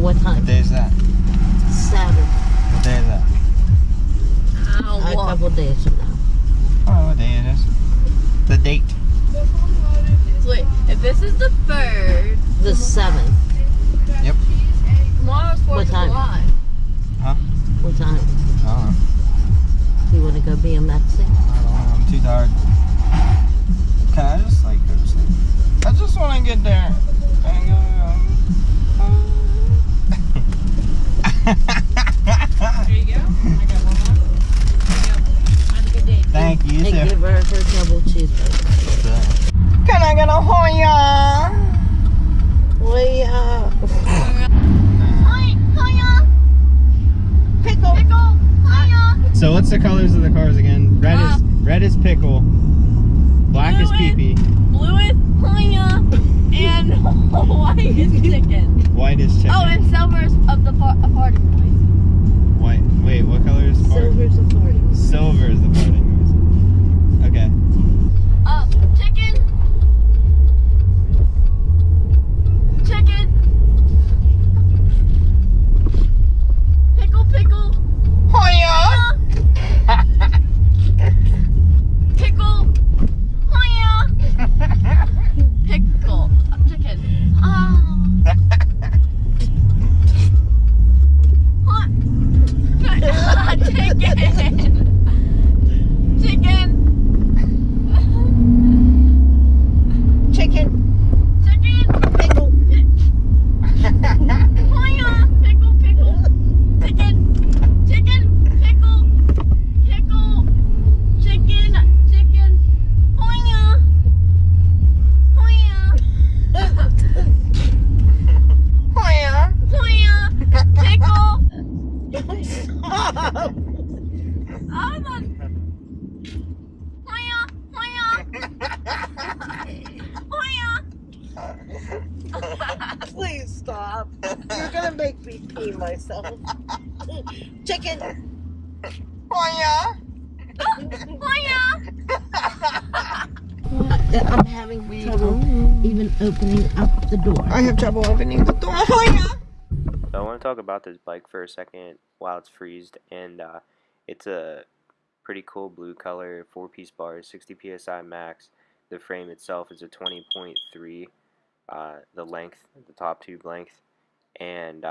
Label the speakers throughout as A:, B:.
A: What time?
B: What day is that?
A: Saturday.
B: What day is that?
A: A couple days from now.
B: Oh, what day it is? The date.
C: So wait, if this is the 3rd.
A: The 7th.
B: Yep.
C: Tomorrow's 4th
A: What
C: of
A: time?
C: July.
B: Huh?
A: What time?
B: I don't know.
A: Do you want to go BMXing?
B: I don't know. I'm too tired. Can I just like go to sleep? I just want to get there. And go.
C: There you go. I got one more. There you go. Have a good day.
B: Thank you,
A: And
B: sir.
A: give her her double cheeseburger.
B: Can I get a Hoya?
A: Hoya.
C: Pickle. Pickle. Hiya.
B: So what's the colors of the cars again? Red is pickle. Black is pee-pee.
C: Blue is hiya. And white is chicken.
B: White is chicken.
C: Oh, and silver is of the party noise.
B: White. Wait, what color is fart?
A: Silver's a party.
B: Silver is the farting noise. Okay.
C: Chicken. Chicken. Pickle, pickle.
B: Hoya!
C: Pickle. Hiya. Pickle. Chicken. Chicken. Chicken.
A: Chicken.
C: Chicken.
A: Pickle.
C: Hiya. Pickle, pickle. Chicken. Chicken. Pickle. Pickle. Chicken. Chicken. Hiya. Hiya.
B: Hoya!
C: Hiya. Pickle. I'm on. Hiya. Hiya. Hiya.
A: Please stop. You're gonna make me pee myself. Chicken.
B: Hoya!
C: Hiya.
A: I'm having trouble even opening up the door.
B: I have trouble opening the door. Hoya!
D: So I want to talk about this bike for a second while it's freezed, and it's a pretty cool blue color, 4-piece bars, 60 psi max. The frame itself is a 20.3, the length, the top tube length, and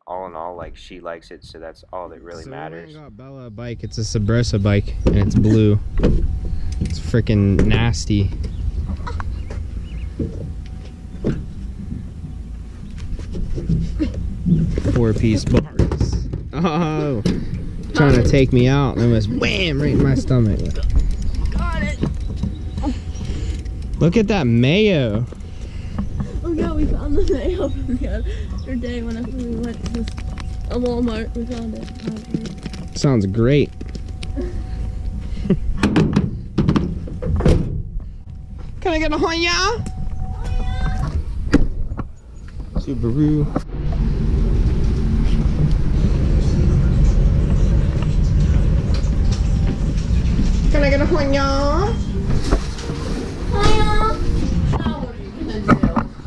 D: all in all, like, she likes it, so that's all that really matters.
B: I got Bella a bike. It's a Sabrosa bike, and it's blue. It's freaking nasty. Four-piece bars. Oh, trying to take me out, and almost wham right in my stomach.
C: Got it.
B: Look at that mayo.
C: Oh yeah, we found the mayo from the other day whenever we went to a Walmart. We found it.
B: Sounds great. Can I get a Hoya? Subaru. Can I get a Hoya?
C: Hiya. Now what are you gonna do?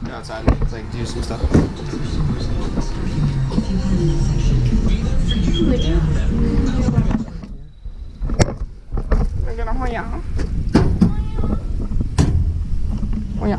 B: Go outside, like do some stuff. Can I get a Hoya? Hoya.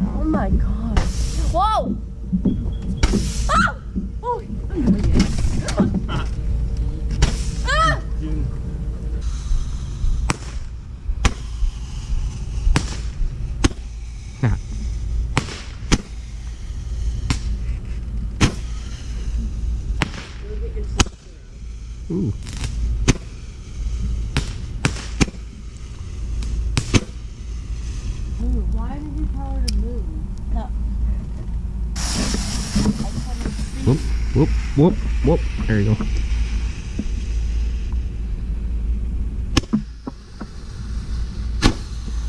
C: Oh my god. Whoa! Ah! Oh! Ah!
B: Ooh.
C: Why did you tell her to move? No.
B: Whoop, whoop, whoop, whoop. There you go.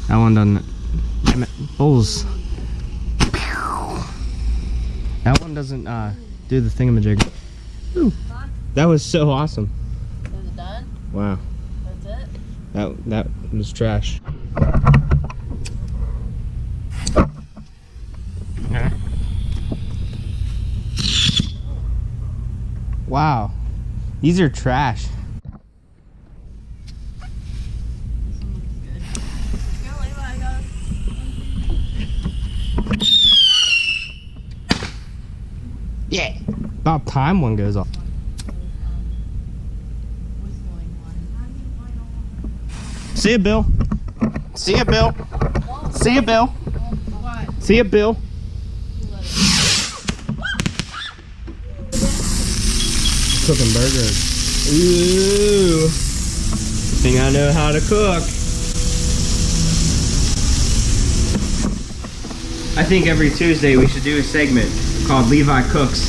B: That one doesn't. Damn it. Bulls. That one doesn't do the thingamajig. Ooh. That was so awesome.
C: Is it done?
B: Wow.
C: That's it?
B: That was trash. Wow. These are trash. Yeah. About time one goes off. See ya, Bill. See ya, Bill. See ya, Bill. See ya, Bill. Cooking burgers. Ooh. Think I know how to cook. I think every Tuesday we should do a segment called Levi Cooks.